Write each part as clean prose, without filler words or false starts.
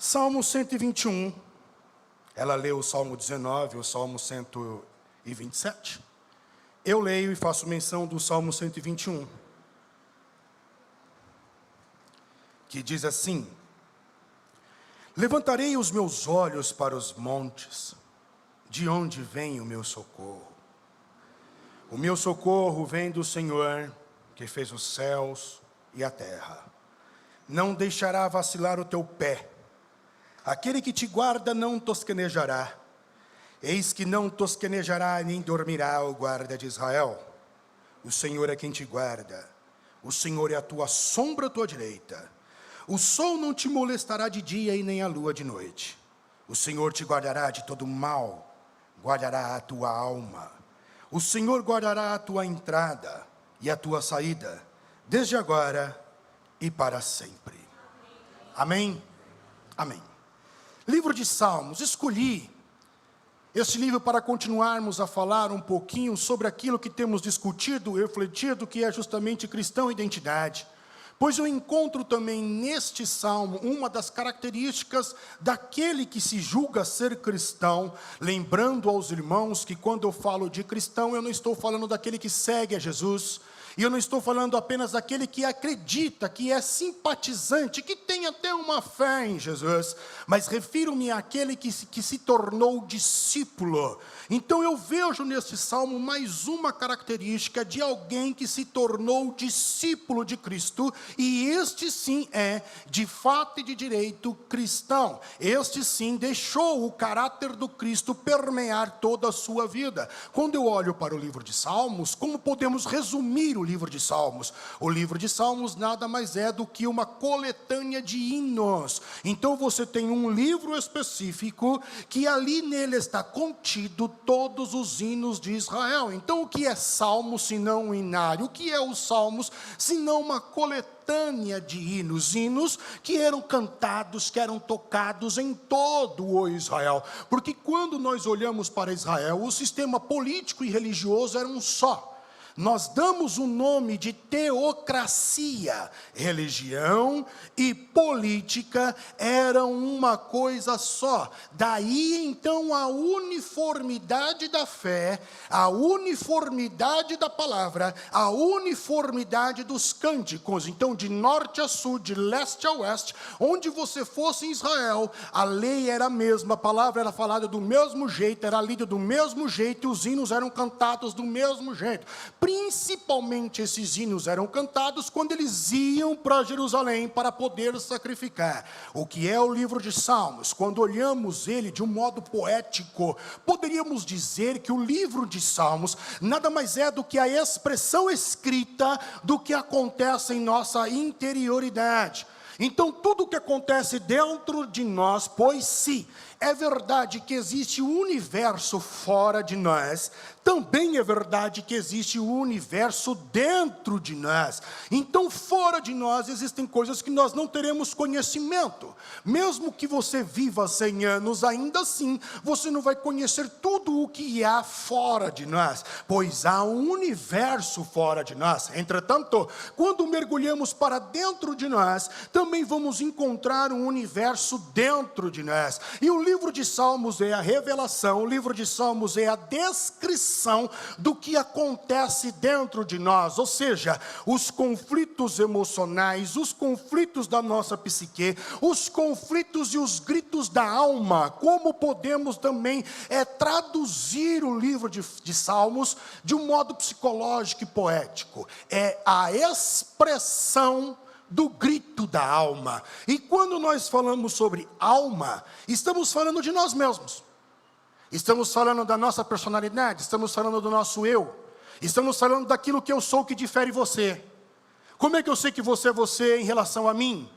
Salmo 121, ela leu o Salmo 19, o Salmo 127. Eu leio e faço menção do Salmo 121, que diz assim: levantarei os meus olhos para os montes, de onde vem o meu socorro? O meu socorro vem do Senhor, que fez os céus e a terra. Não deixará vacilar o teu pé. Aquele que te guarda não tosquenejará. Eis que não tosquenejará nem dormirá o guarda de Israel. O Senhor é quem te guarda. O Senhor é a tua sombra à tua direita. O sol não te molestará de dia e nem a lua de noite. O Senhor te guardará de todo mal, guardará a tua alma. O Senhor guardará a tua entrada e a tua saída, desde agora e para sempre. Amém? Amém. Livro de Salmos, escolhi este livro para continuarmos a falar um pouquinho sobre aquilo que temos discutido, refletido, que é justamente cristão e identidade. Pois eu encontro também neste salmo uma das características daquele que se julga ser cristão, lembrando aos irmãos que quando eu falo de cristão, eu não estou falando daquele que segue a Jesus, e eu não estou falando apenas daquele que acredita, que é simpatizante, que tem até uma fé em Jesus, mas refiro-me àquele que se tornou discípulo. Então eu vejo neste salmo mais uma característica de alguém que se tornou discípulo de Cristo, e este sim é, de fato e de direito, cristão. Este sim deixou o caráter do Cristo permear toda a sua vida. Quando eu olho para o livro de Salmos, como podemos resumir o livro de Salmos? O livro de Salmos nada mais é do que uma coletânea de hinos. Então você tem um livro específico que ali nele está contido todos os hinos de Israel. Então o que é Salmo senão um hinário? O que é os Salmos senão uma coletânea de hinos? Hinos que eram cantados, que eram tocados em todo o Israel. Porque quando nós olhamos para Israel, o sistema político e religioso era um só. Nós damos o nome de teocracia. Religião e política eram uma coisa só. Daí então a uniformidade da fé, a uniformidade da palavra, a uniformidade dos cânticos. Então de norte a sul, de leste a oeste, onde você fosse em Israel, a lei era a mesma, a palavra era falada do mesmo jeito, era lida do mesmo jeito, e os hinos eram cantados do mesmo jeito. Principalmente esses hinos eram cantados quando eles iam para Jerusalém para poder sacrificar. O que é o livro de Salmos? Quando olhamos ele de um modo poético, poderíamos dizer que o livro de Salmos nada mais é do que a expressão escrita do que acontece em nossa interioridade. Então tudo o que acontece dentro de nós, pois se é verdade que existe um universo fora de nós, também é verdade que existe um universo dentro de nós. Então fora de nós existem coisas que nós não teremos conhecimento. Mesmo que você viva 100 anos, ainda assim você não vai conhecer tudo o que há fora de nós, pois há um universo fora de nós. Entretanto, quando mergulhamos para dentro de nós, também vamos encontrar um universo dentro de nós. E o livro de Salmos é a revelação, o livro de Salmos é a descrição do que acontece dentro de nós, ou seja, os conflitos emocionais, os conflitos da nossa psique, os conflitos e os gritos da alma. Como podemos também traduzir o livro de Salmos de um modo psicológico e poético? É a expressão do grito da alma. E quando nós falamos sobre alma, estamos falando de nós mesmos. Estamos falando da nossa personalidade, estamos falando do nosso eu. Estamos falando daquilo que eu sou que difere você. Como é que eu sei que você é você em relação a mim?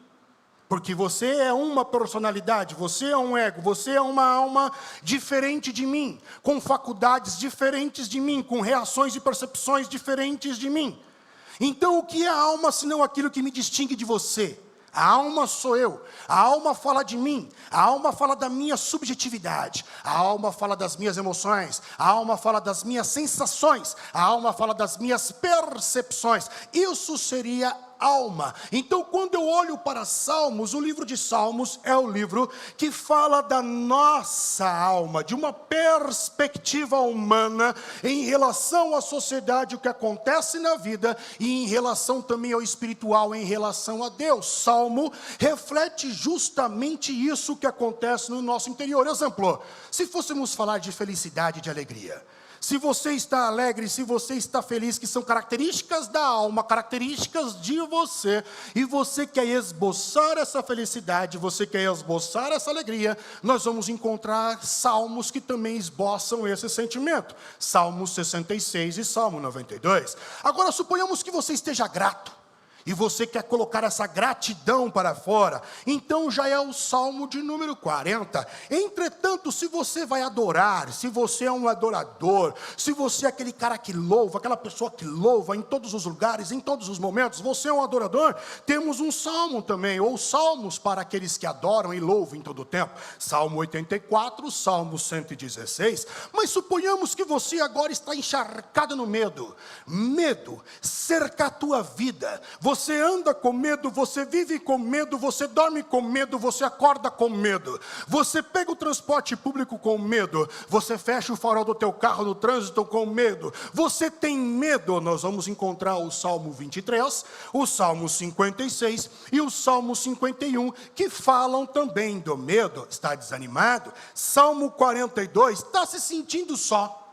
Porque você é uma personalidade, você é um ego, você é uma alma diferente de mim, com faculdades diferentes de mim, com reações e percepções diferentes de mim. Então o que é a alma senão aquilo que me distingue de você? A alma sou eu, a alma fala de mim, a alma fala da minha subjetividade, a alma fala das minhas emoções, a alma fala das minhas sensações, a alma fala das minhas percepções. Isso seria alma. Então, quando eu olho para Salmos, o livro de Salmos é o livro que fala da nossa alma, de uma perspectiva humana em relação à sociedade, o que acontece na vida, e em relação também ao espiritual, em relação a Deus. Salmo reflete justamente isso que acontece no nosso interior. Exemplo, se fôssemos falar de felicidade e de alegria, se você está alegre, se você está feliz, que são características da alma, características de você, e você quer esboçar essa felicidade, você quer esboçar essa alegria, nós vamos encontrar salmos que também esboçam esse sentimento. Salmo 66 e Salmo 92. Agora, suponhamos que você esteja grato, e você quer colocar essa gratidão para fora, então já é o Salmo de número 40. Entretanto, se você vai adorar, se você é um adorador, se você é aquele cara que louva, aquela pessoa que louva em todos os lugares, em todos os momentos, você é um adorador, temos um salmo também, ou salmos para aqueles que adoram e louvam em todo o tempo. Salmo 84, Salmo 116. Mas suponhamos que você agora está encharcado no medo. Medo cerca a tua vida. Você anda com medo, você vive com medo, você dorme com medo, você acorda com medo. Você pega o transporte público com medo, você fecha o farol do teu carro no trânsito com medo. Você tem medo. Nós vamos encontrar o Salmo 23, o Salmo 56 e o Salmo 51, que falam também do medo. Está desanimado? Salmo 42, está se sentindo só.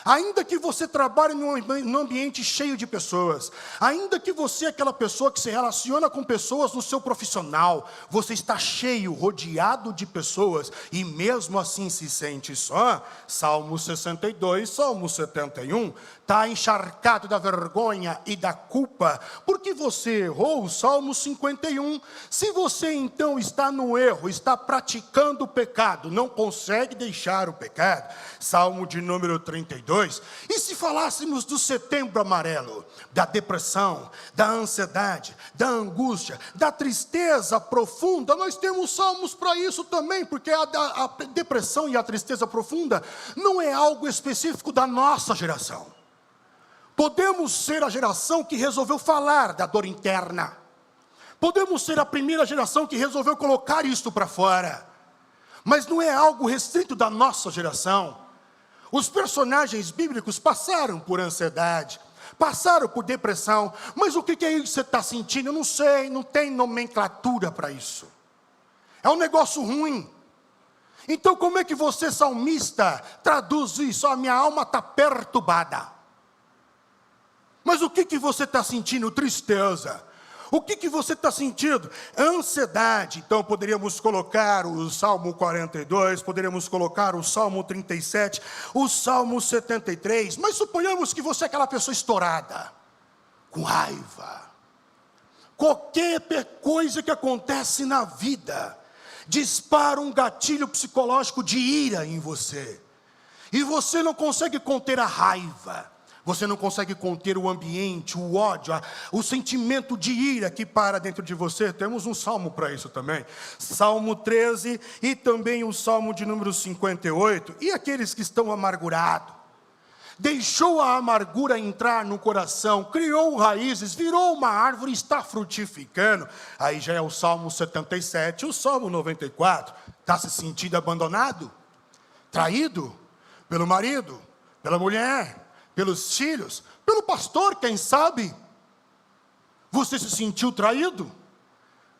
Ainda que você trabalhe num ambiente cheio de pessoas, ainda que você é aquela pessoa que se relaciona com pessoas no seu profissional, você está cheio, rodeado de pessoas, e mesmo assim se sente só. Salmo 62, Salmo 71, está encharcado da vergonha e da culpa, porque você errou. Salmo 51, se você então está no erro, está praticando o pecado, não consegue deixar o pecado. Salmo de número 32, e se falássemos do setembro amarelo, da depressão, da ansiedade, da angústia, da tristeza profunda, nós temos salmos para isso também, porque a depressão e a tristeza profunda não é algo específico da nossa geração. Podemos ser a geração que resolveu falar da dor interna, podemos ser a primeira geração que resolveu colocar isto para fora, mas não é algo restrito da nossa geração. Os personagens bíblicos passaram por ansiedade, passaram por depressão, mas o que é isso que você está sentindo? Eu não sei, não tem nomenclatura para isso. É um negócio ruim. Então como é que você, salmista, traduz isso? A minha alma está perturbada. Mas o que você está sentindo? Tristeza. O que você está sentindo? Ansiedade. Então poderíamos colocar o Salmo 42, poderíamos colocar o Salmo 37, o Salmo 73. Mas suponhamos que você é aquela pessoa estourada, com raiva. Qualquer coisa que acontece na vida dispara um gatilho psicológico de ira em você. E você não consegue conter a raiva. Você não consegue conter o ambiente, o ódio, o sentimento de ira que para dentro de você. Temos um salmo para isso também. Salmo 13 e também o Salmo de número 58. E aqueles que estão amargurados? Deixou a amargura entrar no coração, criou raízes, virou uma árvore e está frutificando. Aí já é o Salmo 77, o Salmo 94. Está se sentindo abandonado? Traído? Pelo marido? Pela mulher? Pelos filhos, pelo pastor, quem sabe? Você se sentiu traído,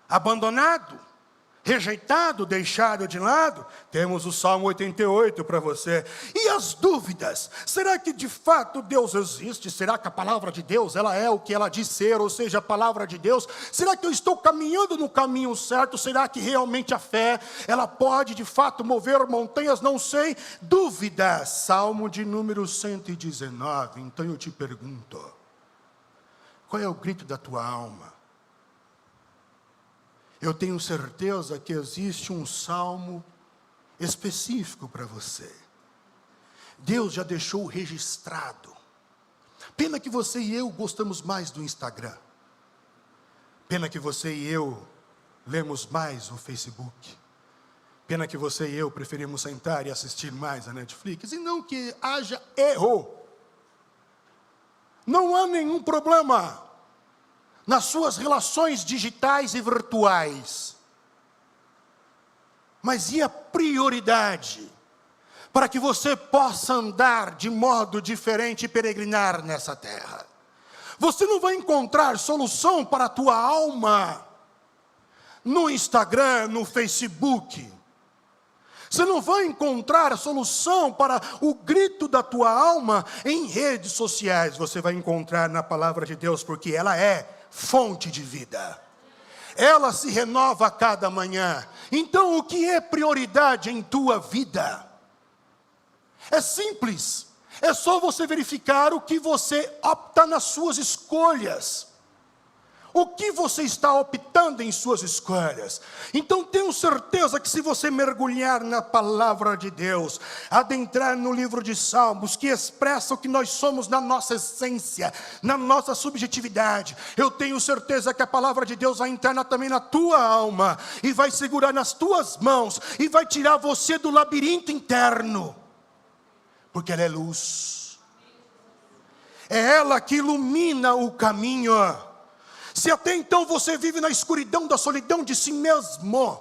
abandonado, rejeitado, deixado de lado? Temos o Salmo 88 para você. E as dúvidas? Será que de fato Deus existe? Será que a palavra de Deus, ela é o que ela diz ser, ou seja, a palavra de Deus? Será que eu estou caminhando no caminho certo? Será que realmente a fé, ela pode de fato mover montanhas? Não sei. Dúvidas. Salmo de número 119. Então eu te pergunto, qual é o grito da tua alma? Eu tenho certeza que existe um salmo específico para você. Deus já deixou registrado. Pena que você e eu gostamos mais do Instagram. Pena que você e eu lemos mais o Facebook. Pena que você e eu preferimos sentar e assistir mais a Netflix. E não que haja erro. Não há nenhum problema. nas suas relações digitais e virtuais. Mas e a prioridade para que você possa andar de modo diferente e peregrinar nessa terra? Você não vai encontrar solução para a tua alma no Instagram, no Facebook. Você não vai encontrar solução para o grito da tua alma em redes sociais. Você vai encontrar na palavra de Deus, porque ela é fonte de vida. Ela se renova a cada manhã. Então, o que é prioridade em tua vida? É simples. É só você verificar o que você opta nas suas escolhas. O que você está optando em suas escolhas? Então tenho certeza que se você mergulhar na palavra de Deus, adentrar no livro de Salmos, que expressa o que nós somos na nossa essência, na nossa subjetividade, eu tenho certeza que a palavra de Deus vai entrar também na tua alma, e vai segurar nas tuas mãos, e vai tirar você do labirinto interno, porque ela é luz. É ela que ilumina o caminho. Se até então você vive na escuridão da solidão de si mesmo,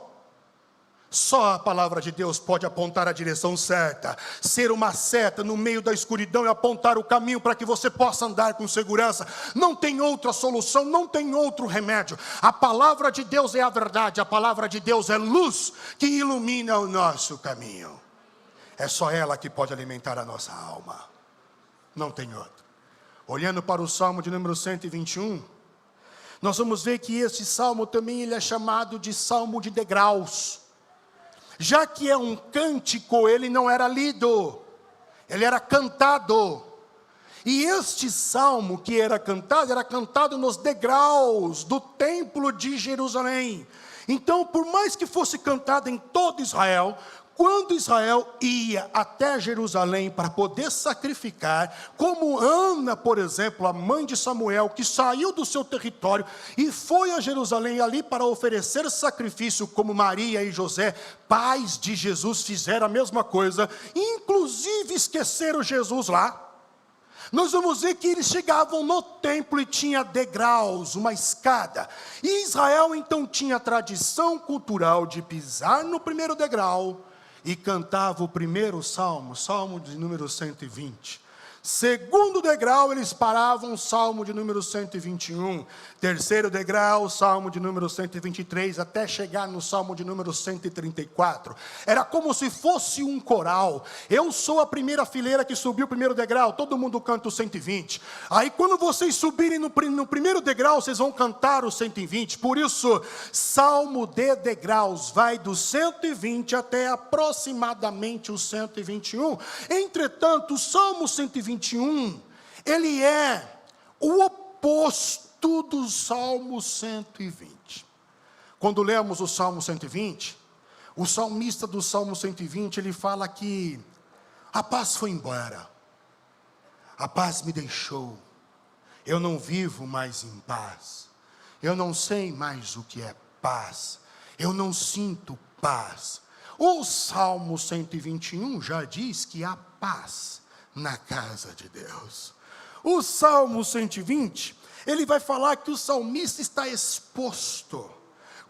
só a palavra de Deus pode apontar a direção certa, ser uma seta no meio da escuridão e apontar o caminho para que você possa andar com segurança. Não tem outra solução, não tem outro remédio. A palavra de Deus é a verdade, a palavra de Deus é luz que ilumina o nosso caminho. É só ela que pode alimentar a nossa alma, não tem outra. Olhando para o Salmo de número 121, nós vamos ver que esse salmo também ele é chamado de salmo de degraus. Já que é um cântico, ele não era lido, ele era cantado. E este salmo que era cantado nos degraus do templo de Jerusalém. Então, por mais que fosse cantado em todo Israel, quando Israel ia até Jerusalém para poder sacrificar, como Ana, por exemplo, a mãe de Samuel, que saiu do seu território e foi a Jerusalém ali para oferecer sacrifício, como Maria e José, pais de Jesus, fizeram a mesma coisa, inclusive esqueceram Jesus lá. Nós vamos ver que eles chegavam no templo e tinha degraus, uma escada. E Israel então tinha a tradição cultural de pisar no primeiro degrau, e cantava o primeiro salmo, salmo de número 120. Segundo degrau, eles paravam, salmo de número 121. Terceiro degrau, salmo de número 123, até chegar no salmo de número 134. Era como se fosse um coral. Eu sou a primeira fileira que subiu o primeiro degrau, todo mundo canta o 120. Aí quando vocês subirem no primeiro degrau, vocês vão cantar o 120. Por isso, salmo de degraus, vai do 120 até aproximadamente o 121. Entretanto, o salmo 121, ele é o oposto do Salmo 120. Quando lemos o Salmo 120, o salmista do Salmo 120, ele fala que a paz foi embora, a paz me deixou, eu não vivo mais em paz, eu não sei mais o que é paz, eu não sinto paz. O Salmo 121 já diz que há paz na casa de Deus. O Salmo 120, ele vai falar que o salmista está exposto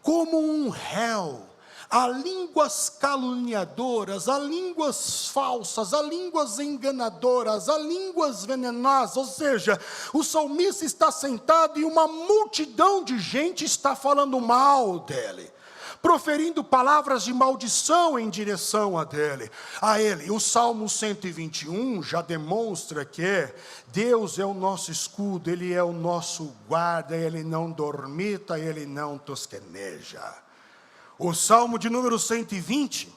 como um réu a línguas caluniadoras, a línguas falsas, a línguas enganadoras, a línguas venenosas. Ou seja, o salmista está sentado e uma multidão de gente está falando mal dele, proferindo palavras de maldição em direção a ele. O Salmo 121 já demonstra que Deus é o nosso escudo, Ele é o nosso guarda, Ele não dormita, Ele não tosqueneja. O Salmo de número 120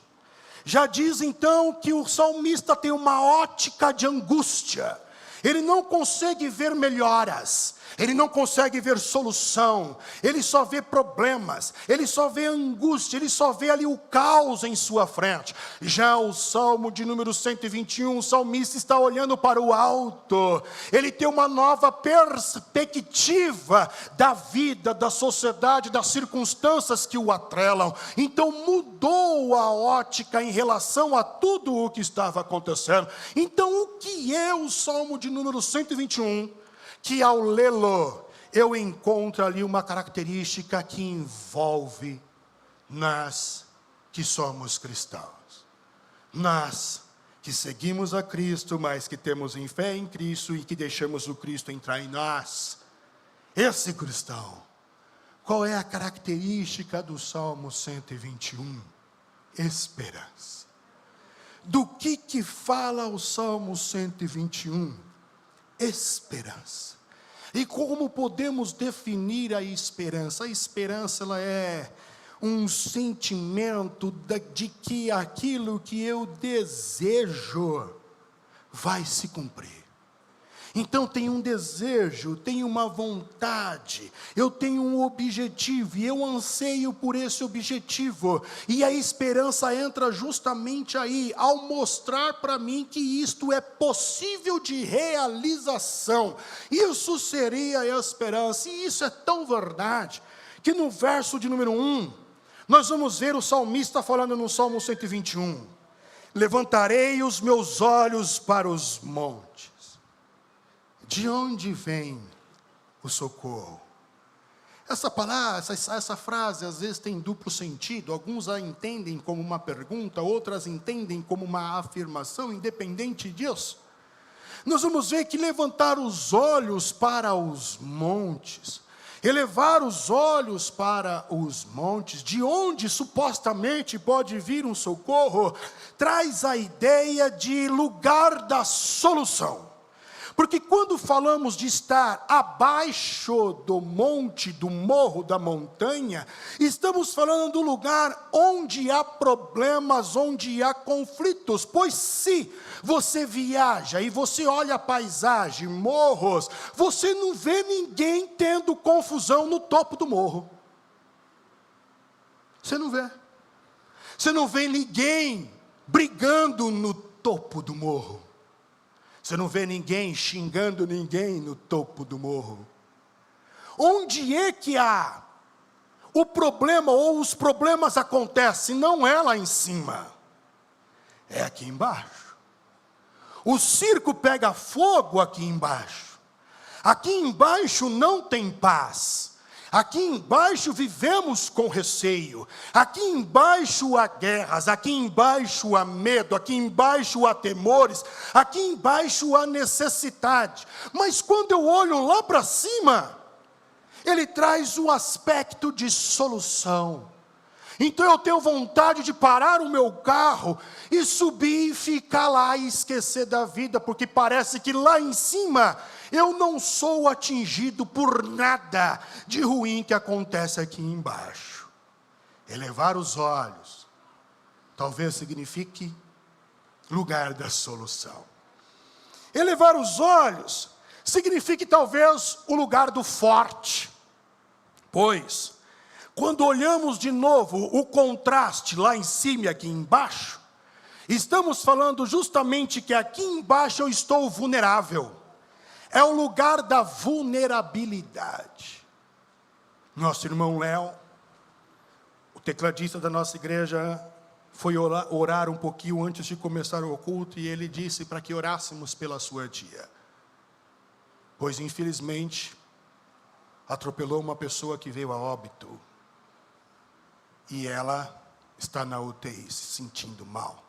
já diz então que o salmista tem uma ótica de angústia. Ele não consegue ver melhoras, ele não consegue ver solução, ele só vê problemas, ele só vê angústia, ele só vê ali o caos em sua frente. Já o Salmo de número 121, o salmista está olhando para o alto, ele tem uma nova perspectiva da vida, da sociedade, das circunstâncias que o atrelam. Então mudou a ótica em relação a tudo o que estava acontecendo. Então o que é o Salmo de número 121? Que ao lê-lo eu encontro ali uma característica que envolve nós que somos cristãos. Nós que seguimos a Cristo, mas que temos em fé em Cristo e que deixamos o Cristo entrar em nós. Esse cristão, qual é a característica do Salmo 121? Esperança. Do que fala o Salmo 121? Esperança. E como podemos definir a esperança? A esperança, ela é um sentimento de que aquilo que eu desejo vai se cumprir. Então tem um desejo, tem uma vontade, eu tenho um objetivo e eu anseio por esse objetivo. E a esperança entra justamente aí, ao mostrar para mim que isto é possível de realização. Isso seria a esperança, e isso é tão verdade, que no verso de número 1, nós vamos ver o salmista falando no Salmo 121. Levantarei os meus olhos para os montes. De onde vem o socorro? Essa palavra, essa frase às vezes tem duplo sentido. Alguns a entendem como uma pergunta, outras entendem como uma afirmação, independente disso. Nós vamos ver que levantar os olhos para os montes, elevar os olhos para os montes, de onde supostamente pode vir um socorro, traz a ideia de lugar da solução. Porque quando falamos de estar abaixo do monte, do morro, da montanha, estamos falando do lugar onde há problemas, onde há conflitos. Pois se você viaja e você olha a paisagem, morros, você não vê ninguém tendo confusão no topo do morro. Você não vê. Você não vê ninguém brigando no topo do morro. Você não vê ninguém xingando ninguém no topo do morro. Onde é que há o problema ou os problemas acontecem? Não é lá em cima, é aqui embaixo. O circo pega fogo aqui embaixo. Aqui embaixo não tem paz. Aqui embaixo vivemos com receio. Aqui embaixo há guerras, aqui embaixo há medo, aqui embaixo há temores, aqui embaixo há necessidade. Mas quando eu olho lá para cima, ele traz o aspecto de solução. Então eu tenho vontade de parar o meu carro e subir e ficar lá e esquecer da vida, porque parece que lá em cima eu não sou atingido por nada de ruim que acontece aqui embaixo. Elevar os olhos talvez signifique lugar da solução. Elevar os olhos signifique talvez o lugar do forte. Pois quando olhamos de novo o contraste lá em cima e aqui embaixo, estamos falando justamente que aqui embaixo eu estou vulnerável. É o lugar da vulnerabilidade. Nosso irmão Léo, o tecladista da nossa igreja, foi orar um pouquinho antes de começar o culto, e ele disse para que orássemos pela sua tia. Pois infelizmente, atropelou uma pessoa que veio a óbito. E ela está na UTI, se sentindo mal.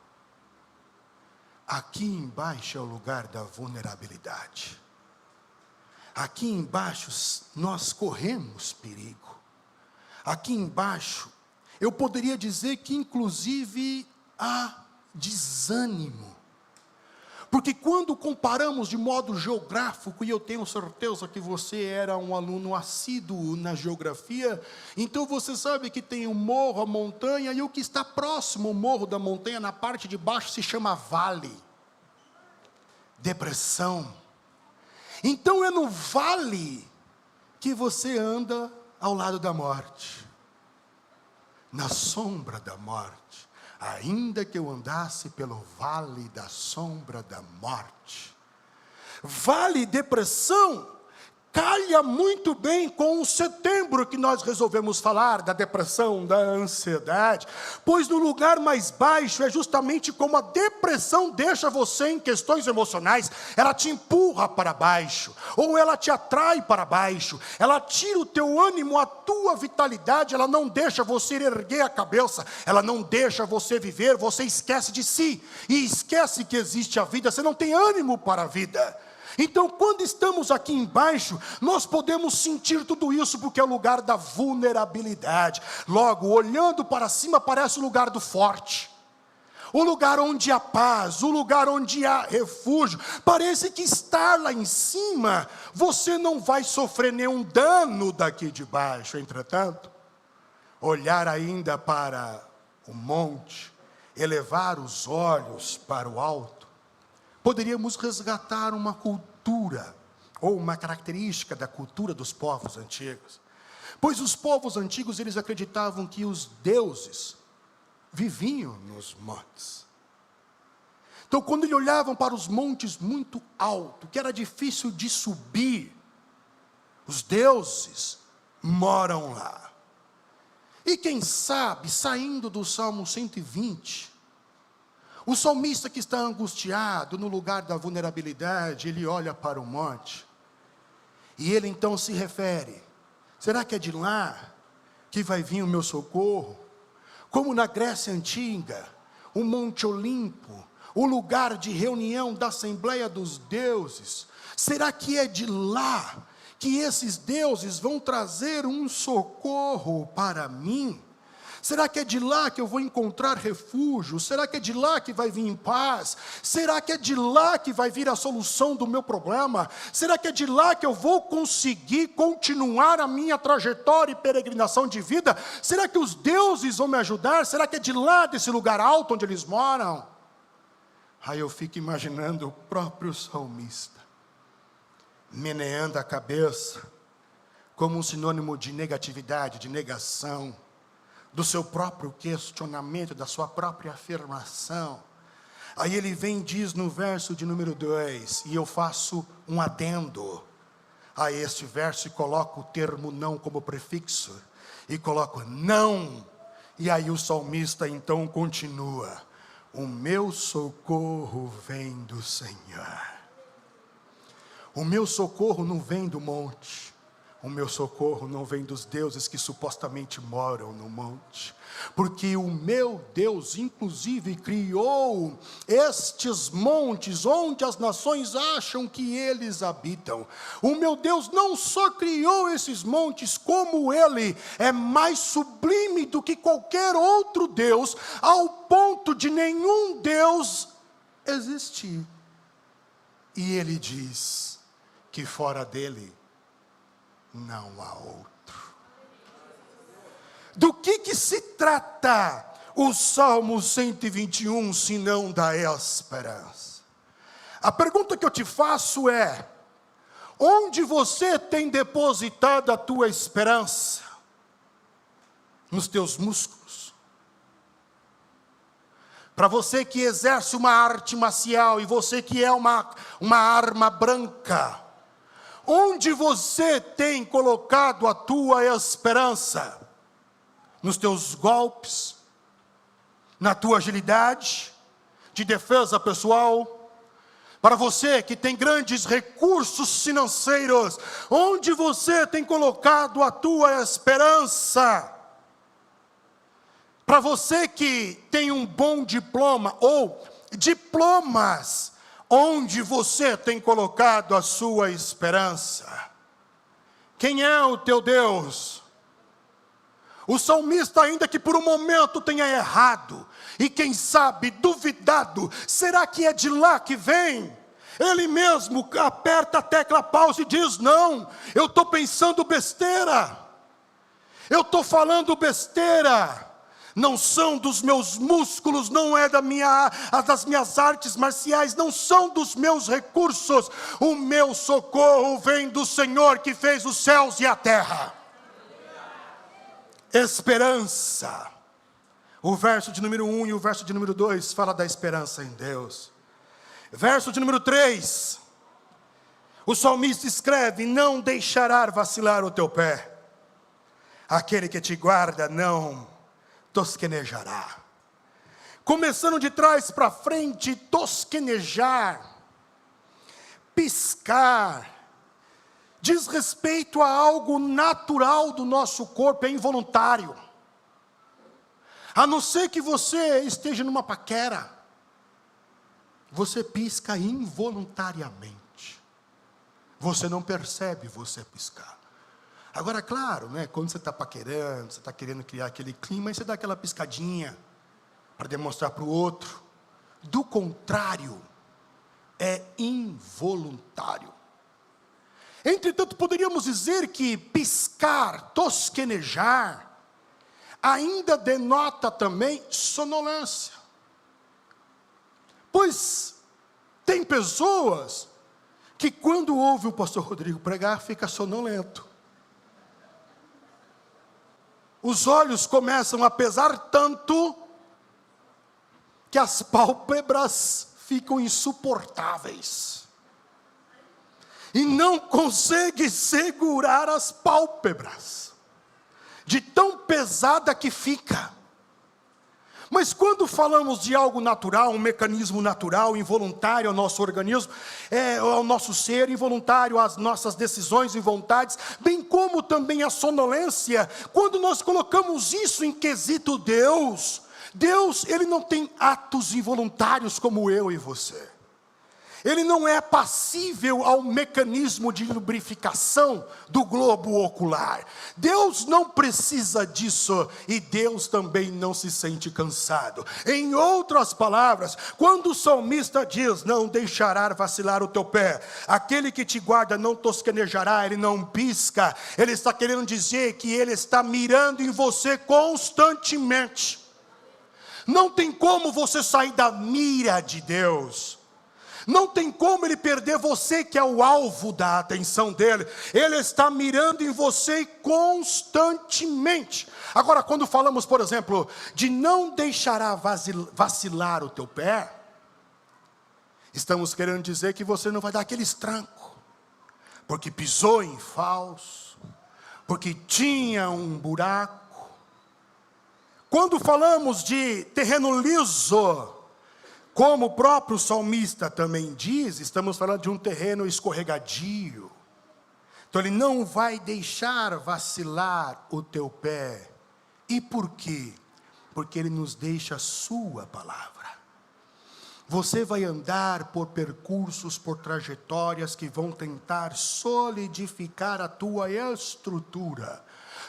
Aqui embaixo é o lugar da vulnerabilidade. Aqui embaixo nós corremos perigo. Aqui embaixo, eu poderia dizer que inclusive há desânimo. Porque quando comparamos de modo geográfico, e eu tenho certeza que você era um aluno assíduo na geografia, então você sabe que tem o morro, a montanha, e o que está próximo ao morro da montanha, na parte de baixo, se chama vale. Depressão. Então é no vale que você anda ao lado da morte. Na sombra da morte. Ainda que eu andasse pelo vale da sombra da morte. Vale depressão calha muito bem com o setembro que nós resolvemos falar, da depressão, da ansiedade, pois no lugar mais baixo é justamente como a depressão deixa você em questões emocionais. Ela te empurra para baixo, ou ela te atrai para baixo, ela tira o teu ânimo, a tua vitalidade, ela não deixa você erguer a cabeça, ela não deixa você viver, você esquece de si, e esquece que existe a vida, você não tem ânimo para a vida. Então, quando estamos aqui embaixo, nós podemos sentir tudo isso, porque é o lugar da vulnerabilidade. Logo, olhando para cima, parece o lugar do forte, o lugar onde há paz, o lugar onde há refúgio. Parece que estar lá em cima, você não vai sofrer nenhum dano daqui de baixo. Entretanto, olhar ainda para o monte, elevar os olhos para o alto, poderíamos resgatar uma cultura, ou uma característica da cultura dos povos antigos. Pois os povos antigos, eles acreditavam que os deuses viviam nos montes. Então, quando eles olhavam para os montes muito altos, que era difícil de subir, os deuses moram lá. E quem sabe, saindo do Salmo 120, o salmista que está angustiado no lugar da vulnerabilidade, ele olha para o monte, e ele então se refere: será que é de lá que vai vir o meu socorro? Como na Grécia Antiga, o Monte Olimpo, o lugar de reunião da Assembleia dos Deuses, será que é de lá que esses deuses vão trazer um socorro para mim? Será que é de lá que eu vou encontrar refúgio? Será que é de lá que vai vir paz? Será que é de lá que vai vir a solução do meu problema? Será que é de lá que eu vou conseguir continuar a minha trajetória e peregrinação de vida? Será que os deuses vão me ajudar? Será que é de lá, desse lugar alto onde eles moram? Aí eu fico imaginando o próprio salmista, meneando a cabeça, como um sinônimo de negatividade, de negação, do seu próprio questionamento, da sua própria afirmação. Aí ele vem e diz no verso de número 2, e eu faço um adendo a este verso, e coloco o termo não como prefixo, e coloco não, e aí o salmista então continua: o meu socorro vem do Senhor. O meu socorro não vem do monte, o meu socorro não vem dos deuses que supostamente moram no monte, porque o meu Deus, inclusive, criou estes montes onde as nações acham que eles habitam. O meu Deus não só criou esses montes, como Ele é mais sublime do que qualquer outro Deus, ao ponto de nenhum Deus existir. E Ele diz que fora dele não há outro. Do que se trata o Salmo 121, se não da esperança? A pergunta que eu te faço é: onde você tem depositado a tua esperança? Nos teus músculos? Para você que exerce uma arte marcial, e você que é uma arma branca, onde você tem colocado a tua esperança? Nos teus golpes? Na tua agilidade de defesa pessoal? Para você que tem grandes recursos financeiros, onde você tem colocado a tua esperança? Para você que tem um bom diploma, ou diplomas, onde você tem colocado a sua esperança? Quem é o teu Deus? O salmista, ainda que por um momento tenha errado, e quem sabe duvidado, será que é de lá que vem? Ele mesmo aperta a tecla pause e diz: não, eu estou pensando besteira, eu estou falando besteira. Não são dos meus músculos, não é das minhas artes marciais, não são dos meus recursos. O meu socorro vem do Senhor que fez os céus e a terra. Esperança. O verso de número 1 e o verso de número 2 fala da esperança em Deus. Verso de número 3: O salmista escreve: não deixará vacilar o teu pé. Aquele que te guarda não tosquenejará. Começando de trás para frente, tosquenejar, piscar, diz respeito a algo natural do nosso corpo, é involuntário. A não ser que você esteja numa paquera, você pisca involuntariamente. Você não percebe você piscar. Agora, claro, né, quando você está paquerando, você está querendo criar aquele clima, aí você dá aquela piscadinha para demonstrar para o outro. Do contrário, é involuntário. Entretanto, poderíamos dizer que piscar, tosquenejar, ainda denota também sonolência. Pois tem pessoas que quando ouve o pastor Rodrigo pregar, fica sonolento. Os olhos começam a pesar tanto que as pálpebras ficam insuportáveis. E não consegue segurar as pálpebras, de tão pesada que fica. Mas quando falamos de algo natural, um mecanismo natural, involuntário ao nosso organismo, ao nosso ser, involuntário às nossas decisões e vontades, bem como também a sonolência, quando nós colocamos isso em quesito Deus, Ele não tem atos involuntários como eu e você. Ele não é passível ao mecanismo de lubrificação do globo ocular. Deus não precisa disso e Deus também não se sente cansado. Em outras palavras, quando o salmista diz: não deixará vacilar o teu pé, aquele que te guarda não tosquenejará, ele não pisca, ele está querendo dizer que ele está mirando em você constantemente. Não tem como você sair da mira de Deus. Não tem como ele perder você, que é o alvo da atenção dele. Ele está mirando em você constantemente. Agora, quando falamos, por exemplo, de não deixará vacilar o teu pé, estamos querendo dizer que você não vai dar aquele estranco, porque pisou em falso, porque tinha um buraco. Quando falamos de terreno liso, como o próprio salmista também diz, estamos falando de um terreno escorregadio. Então ele não vai deixar vacilar o teu pé. E por quê? Porque ele nos deixa a sua palavra. Você vai andar por percursos, por trajetórias que vão tentar solidificar a tua estrutura.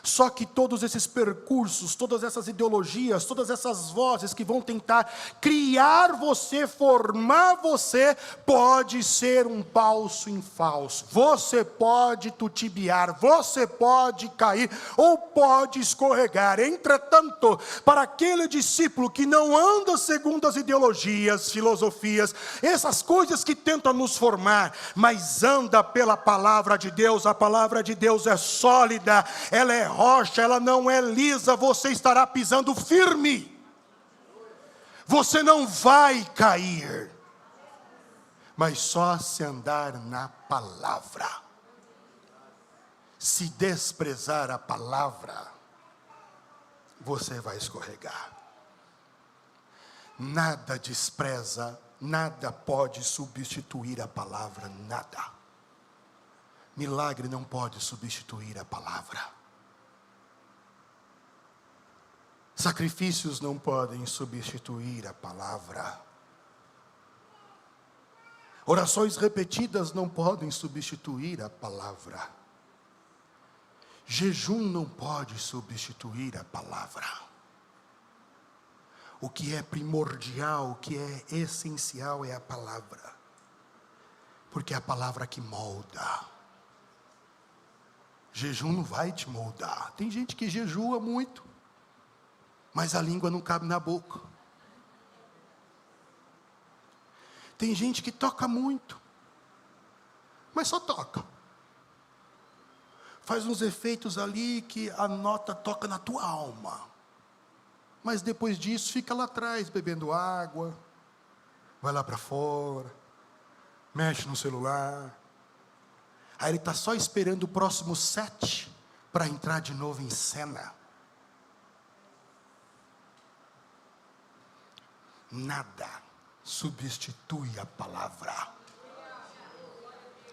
Só que todos esses percursos, todas essas ideologias, todas essas vozes que vão tentar criar você, formar você, pode ser um falso em falso. Você pode tutibiar, você pode cair ou pode escorregar. Entretanto, para aquele discípulo que não anda segundo as ideologias, filosofias, essas coisas que tentam nos formar, mas anda pela palavra de Deus, a palavra de Deus é sólida, ela é rocha, ela não é lisa, você estará pisando firme. Você não vai cair, mas só se andar na palavra. Se desprezar a palavra, você vai escorregar. Nada despreza, nada pode substituir a palavra, nada. Milagre não pode substituir a palavra. Sacrifícios não podem substituir a palavra. Orações repetidas não podem substituir a palavra. Jejum não pode substituir a palavra. O que é primordial, o que é essencial é a palavra. Porque é a palavra que molda. Jejum não vai te moldar. Tem gente que jejua muito, mas a língua não cabe na boca. Tem gente que toca muito, mas só toca. Faz uns efeitos ali que a nota toca na tua alma. Mas depois disso fica lá atrás bebendo água, vai lá para fora, mexe no celular, Aí ele está só esperando o próximo set para entrar de novo em cena. Nada substitui a palavra.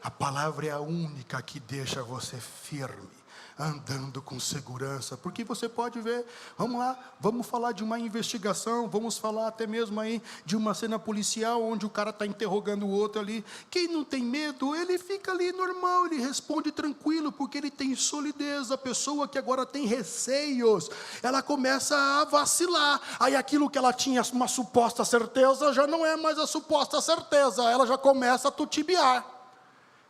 A palavra é a única que deixa você firme, andando com segurança, porque você pode ver, vamos lá, vamos falar de uma investigação, vamos falar até mesmo aí de uma cena policial, onde o cara está interrogando o outro ali. Quem não tem medo, ele fica ali normal, ele responde tranquilo, porque ele tem solidez. A pessoa que agora tem receios, ela começa a vacilar, aí aquilo que ela tinha uma suposta certeza, já não é mais a suposta certeza, ela já começa a tutibiar.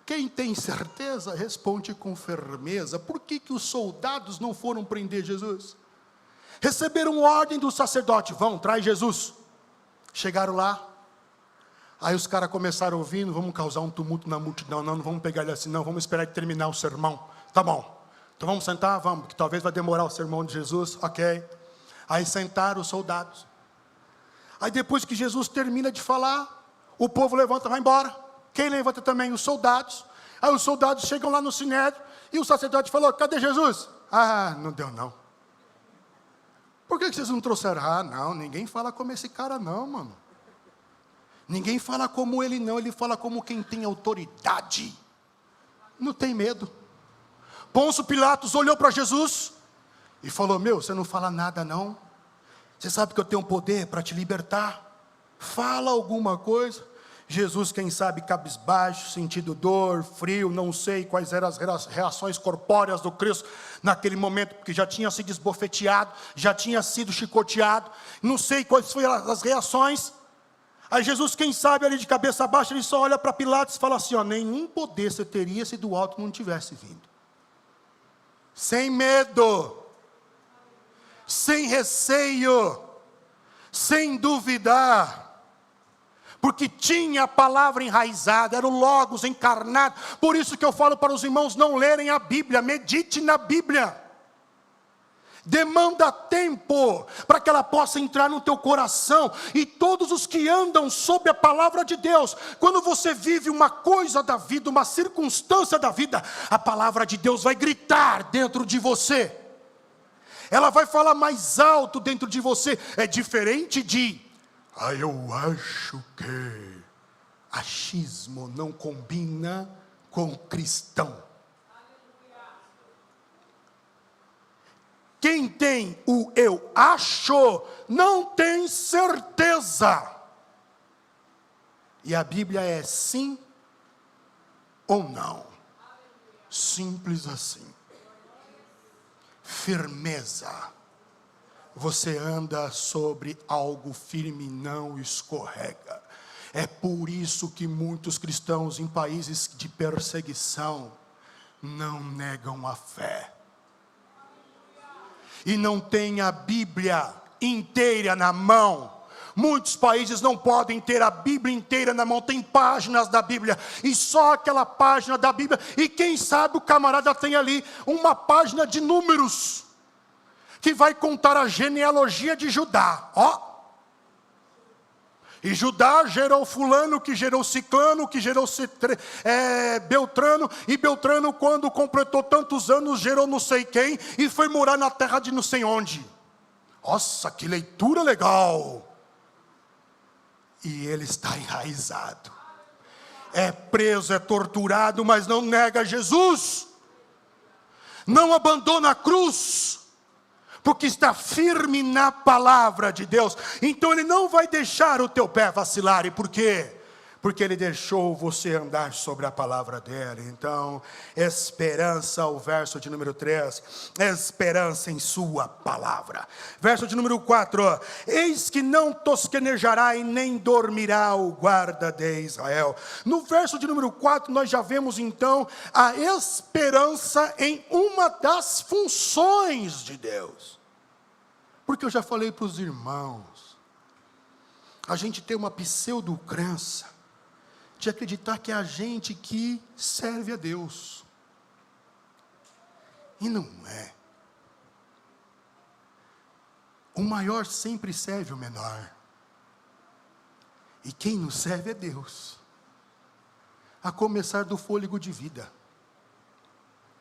Quem tem certeza, responde com firmeza. Por que os soldados não foram prender Jesus? Receberam ordem do sacerdote, vão, traz Jesus. Chegaram lá, aí os caras começaram ouvindo, vamos causar um tumulto na multidão, não vamos pegar ele assim, não, vamos esperar ele terminar o sermão. Tá bom, então vamos sentar, vamos, que talvez vai demorar o sermão de Jesus, ok. Aí sentaram os soldados. Aí depois que Jesus termina de falar, o povo levanta e vai embora. Quem levanta também? Os soldados. Aí os soldados chegam lá no sinédrio, e o sacerdote falou, cadê Jesus? Ah, não deu não. Por que vocês não trouxeram? Ah, não, ninguém fala como esse cara não, mano. Ninguém fala como ele não, ele fala como quem tem autoridade. Não tem medo. Pôncio Pilatos olhou para Jesus e falou, você não fala nada não? Você sabe que eu tenho poder para te libertar? Fala alguma coisa. Jesus, quem sabe, cabisbaixo, sentindo dor, frio, não sei quais eram as reações corpóreas do Cristo naquele momento, porque já tinha sido esbofeteado, já tinha sido chicoteado, não sei quais foram as reações. Aí Jesus, quem sabe, ali de cabeça baixa, ele só olha para Pilatos e fala assim, nenhum poder você teria se do alto não tivesse vindo. Sem medo, sem receio, sem duvidar, porque tinha a palavra enraizada, era o Logos encarnado. Por isso que eu falo para os irmãos não lerem a Bíblia, medite na Bíblia. Demanda tempo para que ela possa entrar no teu coração. E todos os que andam sob a palavra de Deus, quando você vive uma coisa da vida, uma circunstância da vida, a palavra de Deus vai gritar dentro de você. Ela vai falar mais alto dentro de você. É diferente de eu acho que achismo não combina com cristão. Quem tem o eu acho, não tem certeza. E a Bíblia é sim ou não. Simples assim. Firmeza. Você anda sobre algo firme, não escorrega. É por isso que muitos cristãos em países de perseguição não negam a fé. E não têm a Bíblia inteira na mão. Muitos países não podem ter a Bíblia inteira na mão, tem páginas da Bíblia, e só aquela página da Bíblia, e quem sabe o camarada tem ali uma página de números, que vai contar a genealogia de Judá, e Judá gerou fulano, que gerou ciclano, que gerou Beltrano, e Beltrano quando completou tantos anos, gerou não sei quem, e foi morar na terra de não sei onde. Nossa, que leitura legal! E ele está enraizado, é preso, é torturado, mas não nega Jesus, não abandona a cruz, porque está firme na palavra de Deus. Então ele não vai deixar o teu pé vacilar. E por quê? Porque ele deixou você andar sobre a palavra dele. Então, esperança, o verso de número 3, esperança em sua palavra. Verso de número 4, eis que não tosquenejará e nem dormirá o guarda de Israel. No verso de número 4, nós já vemos então a esperança em uma das funções de Deus. Porque eu já falei para os irmãos, a gente tem uma pseudo-crença de acreditar que é a gente que serve a Deus. E não é. O maior sempre serve o menor. E quem nos serve é Deus. A começar do fôlego de vida.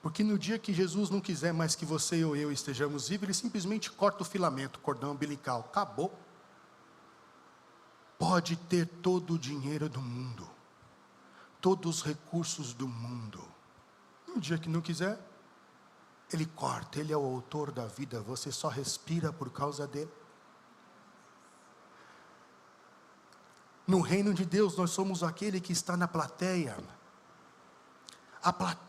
Porque no dia que Jesus não quiser mais que você ou eu estejamos vivos, Ele simplesmente corta o filamento, o cordão umbilical, acabou. Pode ter todo o dinheiro do mundo, todos os recursos do mundo. No dia que não quiser, Ele corta. Ele é o autor da vida, você só respira por causa dEle. No reino de Deus, nós somos aquele que está na plateia,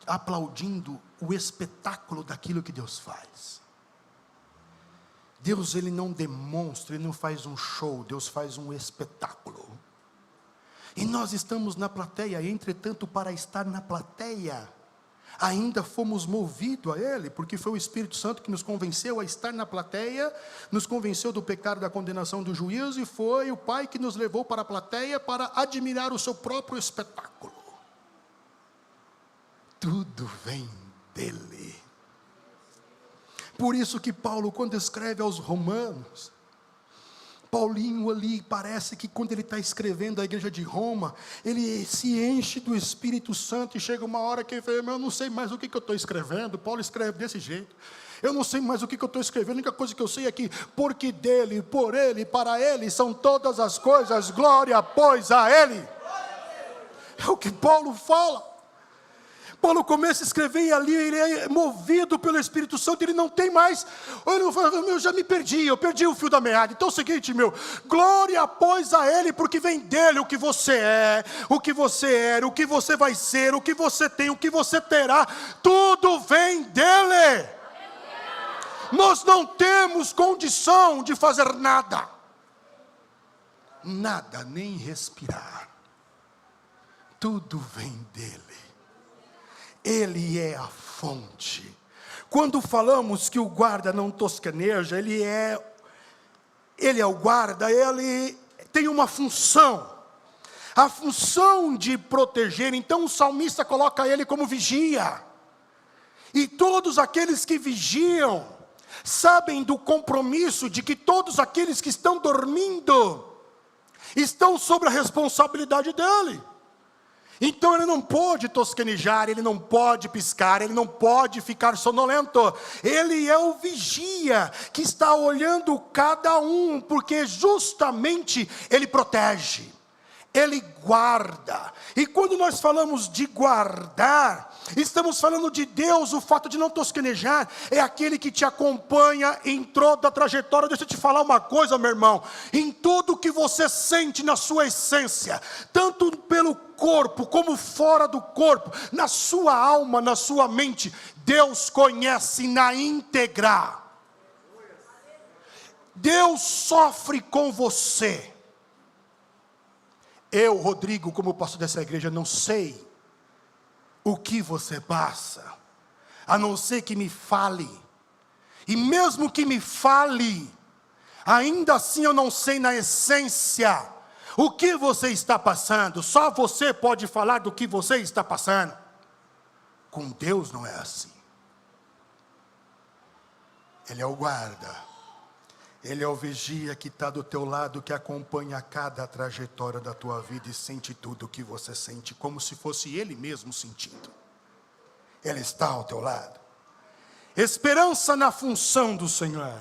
aplaudindo o espetáculo daquilo que Deus faz. Deus, Ele não demonstra, Ele não faz um show, Deus faz um espetáculo. E nós estamos na plateia, entretanto, para estar na plateia, ainda fomos movidos a Ele, porque foi o Espírito Santo que nos convenceu a estar na plateia, nos convenceu do pecado, da condenação, do juízo, e foi o Pai que nos levou para a plateia para admirar o seu próprio espetáculo. Tudo vem dEle. Por isso que Paulo, quando escreve aos Romanos, Paulinho ali, parece que quando ele está escrevendo a igreja de Roma, ele se enche do Espírito Santo e chega uma hora que ele fala, eu não sei mais o que eu estou escrevendo. Paulo escreve desse jeito. Eu não sei mais o que eu estou escrevendo, a única coisa que eu sei é que, porque dele, por ele, para ele, são todas as coisas, glória, pois, a ele. É o que Paulo fala. Paulo começa a escrever e ali ele é movido pelo Espírito Santo, ele não tem mais, eu já me perdi, eu perdi o fio da meada. Então é o seguinte, glória pois a Ele, porque vem dEle o que você é, o que você era, o que você vai ser, o que você tem, o que você terá, tudo vem dEle. Nós não temos condição de fazer nada, nem respirar, tudo vem dEle. Ele é a fonte. Quando falamos que o guarda não tosqueneja, ele é o guarda, ele tem uma função, a função de proteger. Então o salmista coloca ele como vigia, e todos aqueles que vigiam, sabem do compromisso de que todos aqueles que estão dormindo, estão sob a responsabilidade dele. Então ele não pode tosquenejar, ele não pode piscar, ele não pode ficar sonolento. Ele é o vigia que está olhando cada um, porque justamente ele protege, ele guarda. E quando nós falamos de guardar, estamos falando de Deus. O fato de não tosquenejar é aquele que te acompanha em toda a trajetória. Deixa eu te falar uma coisa, meu irmão, em tudo que você sente na sua essência, tanto pelo corpo como fora do corpo, na sua alma, na sua mente, Deus conhece na íntegra. Deus sofre com você. Eu, Rodrigo, como pastor dessa igreja, não sei o que você passa, a não ser que me fale. E mesmo que me fale, ainda assim eu não sei na essência o que você está passando. Só você pode falar do que você está passando. Com Deus não é assim. Ele é o guarda, Ele é o vigia que está do teu lado, que acompanha cada trajetória da tua vida e sente tudo o que você sente, como se fosse Ele mesmo sentindo. Ele está ao teu lado. Esperança na função do Senhor.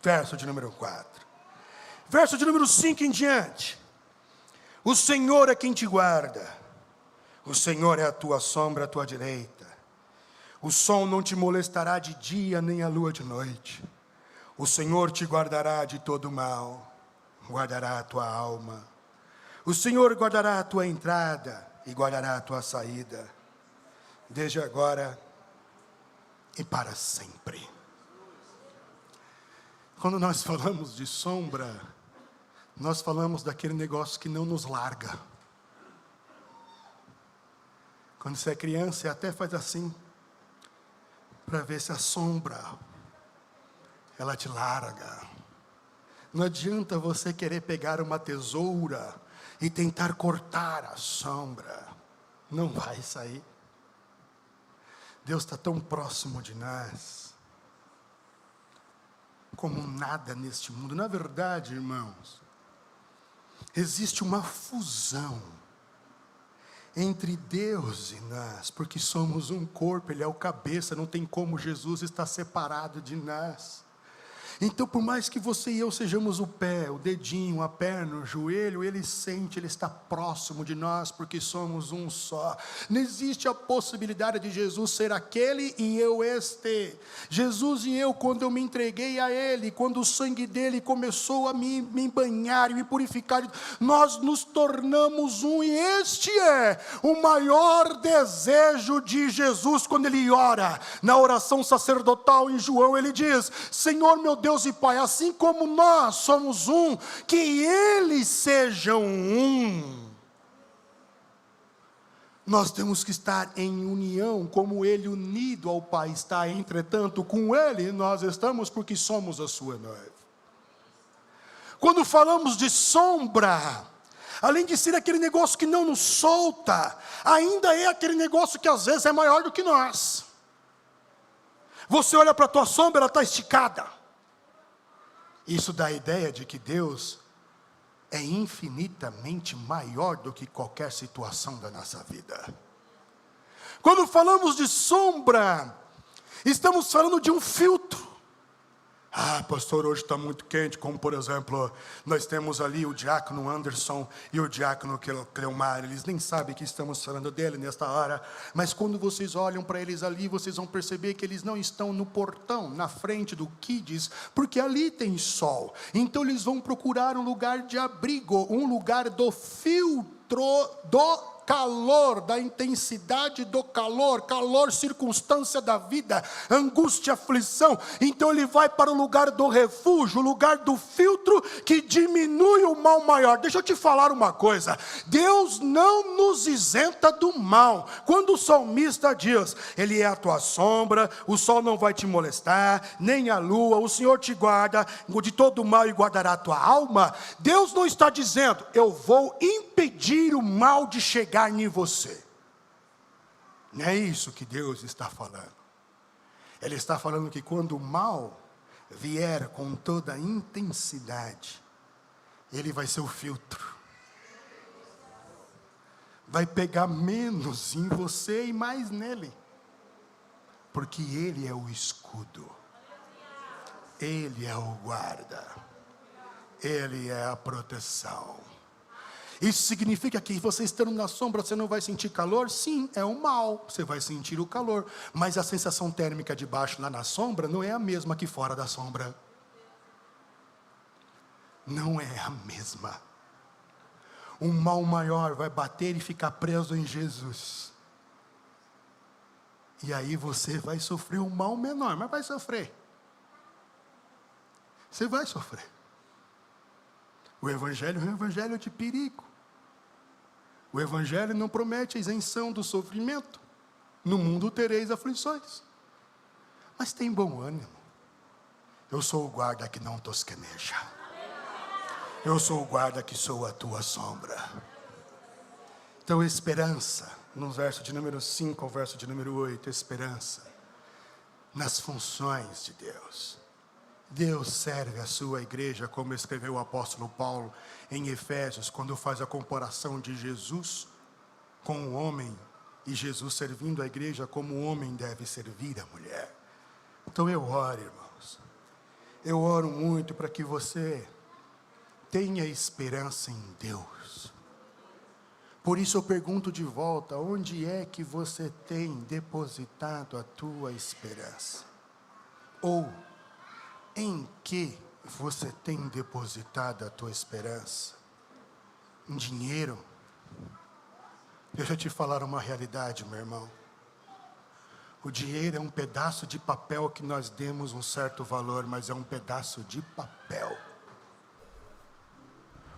Verso de número 4. Verso de número 5 em diante. O Senhor é quem te guarda. O Senhor é a tua sombra à tua direita. O sol não te molestará de dia, nem a lua de noite. O Senhor te guardará de todo mal, guardará a tua alma. O Senhor guardará a tua entrada e guardará a tua saída, desde agora e para sempre. Quando nós falamos de sombra, nós falamos daquele negócio que não nos larga. Quando você é criança, você até faz assim, para ver se a sombra, ela te larga. Não adianta você querer pegar uma tesoura e tentar cortar a sombra. Não vai sair. Deus está tão próximo de nós, como nada neste mundo. Na verdade, irmãos, existe uma fusão entre Deus e nós, porque somos um corpo, Ele é o cabeça, não tem como Jesus estar separado de nós. Então, por mais que você e eu sejamos o pé, o dedinho, a perna, o joelho, Ele sente, Ele está próximo de nós, porque somos um só. Não existe a possibilidade de Jesus ser aquele e eu este. Jesus e eu, quando eu me entreguei a Ele, quando o sangue dEle começou a me banhar e me purificar, nós nos tornamos um, e este é o maior desejo de Jesus, quando Ele ora, na oração sacerdotal em João, Ele diz: Senhor meu Deus e Pai, assim como nós somos um, que eles sejam um. Nós temos que estar em união, como Ele unido ao Pai está. Entretanto, com Ele nós estamos, porque somos a sua noiva. Quando falamos de sombra, além de ser aquele negócio que não nos solta, ainda é aquele negócio que às vezes é maior do que nós. Você olha para a tua sombra, ela está esticada. Isso dá a ideia de que Deus é infinitamente maior do que qualquer situação da nossa vida. Quando falamos de sombra, estamos falando de um filtro. Ah, pastor, hoje está muito quente, como por exemplo, nós temos ali o diácono Anderson e o diácono Cleomar. Eles nem sabem que estamos falando dele nesta hora, mas quando vocês olham para eles ali, vocês vão perceber que eles não estão no portão, na frente do Kids, porque ali tem sol. Então eles vão procurar um lugar de abrigo, um lugar do filtro do calor, da intensidade do calor, circunstância da vida, angústia, aflição. Então ele vai para o lugar do refúgio, o lugar do filtro que diminui o mal maior. Deixa eu te falar uma coisa: Deus não nos isenta do mal. Quando o salmista diz: Ele é a tua sombra, o sol não vai te molestar, nem a lua, o Senhor te guarda de todo mal e guardará a tua alma. Deus não está dizendo: eu vou impedir o mal de chegar em você. Não é isso que Deus está falando. Ele está falando que quando o mal vier com toda a intensidade, ele vai ser o filtro. Vai pegar menos em você e mais nele. Porque ele é o escudo. Ele é o guarda. Ele é a proteção. Isso significa que você estando na sombra, você não vai sentir calor? Sim, é o mal, você vai sentir o calor. Mas a sensação térmica de baixo lá na sombra não é a mesma que fora da sombra. Não é a mesma. Um mal maior vai bater e ficar preso em Jesus. E aí você vai sofrer um mal menor, mas vai sofrer. Você vai sofrer. O Evangelho é um Evangelho de perigo. O Evangelho não promete a isenção do sofrimento. No mundo tereis aflições. Mas tem bom ânimo. Eu sou o guarda que não tosqueneja. Eu sou o guarda que sou a tua sombra. Então, esperança. No verso de número 5 ao verso de número 8. Esperança nas funções de Deus. Deus serve a sua igreja, como escreveu o apóstolo Paulo em Efésios, quando faz a comparação de Jesus com o homem, e Jesus servindo a igreja como o homem deve servir a mulher. Então eu oro, irmãos, eu oro muito para que você tenha esperança em Deus. Por isso eu pergunto de volta: onde é que você tem depositado a tua esperança? Ou em que você tem depositado a tua esperança? Em dinheiro? Deixa eu te falar uma realidade, meu irmão. O dinheiro é um pedaço de papel que nós demos um certo valor, mas é um pedaço de papel.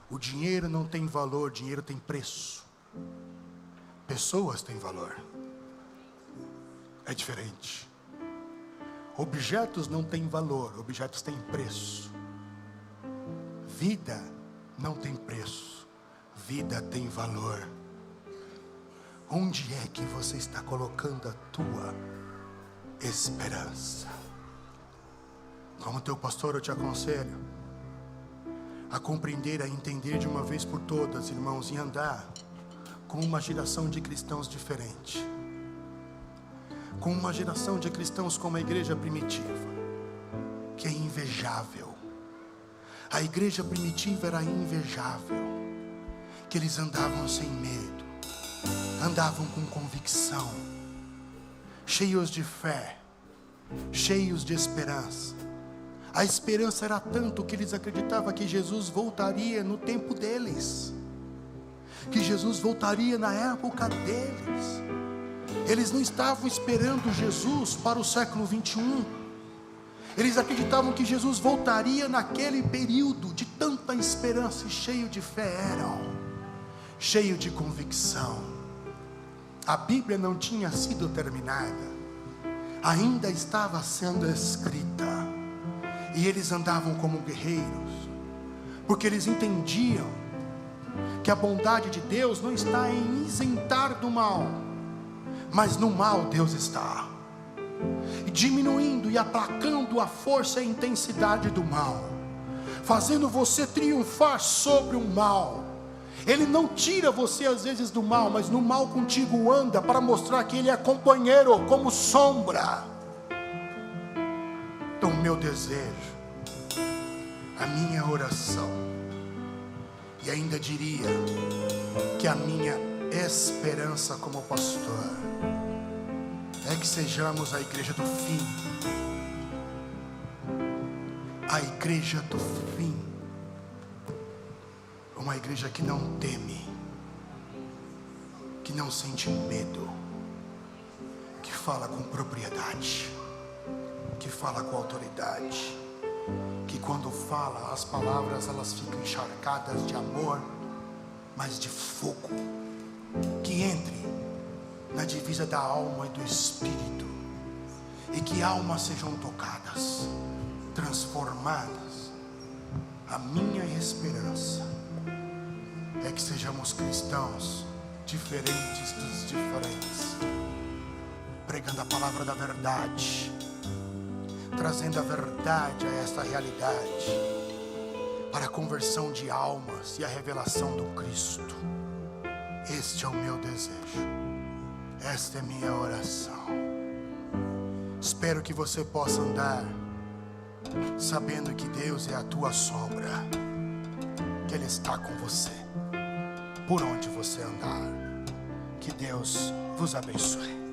O dinheiro não tem valor, dinheiro tem preço. Pessoas têm valor. É diferente. Objetos não têm valor, objetos têm preço. Vida não tem preço, vida tem valor. Onde é que você está colocando a tua esperança? Como teu pastor, eu te aconselho a compreender, a entender de uma vez por todas, irmãos, e andar com uma geração de cristãos diferente, com uma geração de cristãos como a igreja primitiva, que é invejável. A igreja primitiva era invejável, que eles andavam sem medo, andavam com convicção, cheios de fé, cheios de esperança. A esperança era tanto que eles acreditavam que Jesus voltaria no tempo deles, que Jesus voltaria na época deles. Eles não estavam esperando Jesus para o século 21. Eles acreditavam que Jesus voltaria naquele período de tanta esperança, e cheio de fé eram, cheio de convicção. A Bíblia não tinha sido terminada, ainda estava sendo escrita, e eles andavam como guerreiros, porque eles entendiam que a bondade de Deus não está em isentar do mal, mas no mal Deus está, e diminuindo e aplacando a força e a intensidade do mal, fazendo você triunfar sobre o mal. Ele não tira você às vezes do mal, mas no mal contigo anda, para mostrar que Ele é companheiro, como sombra. Então o meu desejo, a minha oração, e ainda diria que a minha esperança como pastor, é que sejamos a igreja do fim. A igreja do fim. Uma igreja que não teme, que não sente medo, que fala com propriedade, que fala com autoridade, que quando fala, as palavras elas ficam encharcadas de amor, mas de fogo, que entre na divisa da alma e do espírito, e que almas sejam tocadas, transformadas. A minha esperança é que sejamos cristãos diferentes dos diferentes, pregando a palavra da verdade, trazendo a verdade a esta realidade, para a conversão de almas e a revelação do Cristo. Este é o meu desejo, esta é minha oração. Espero que você possa andar sabendo que Deus é a tua sombra, que Ele está com você, por onde você andar. Que Deus vos abençoe.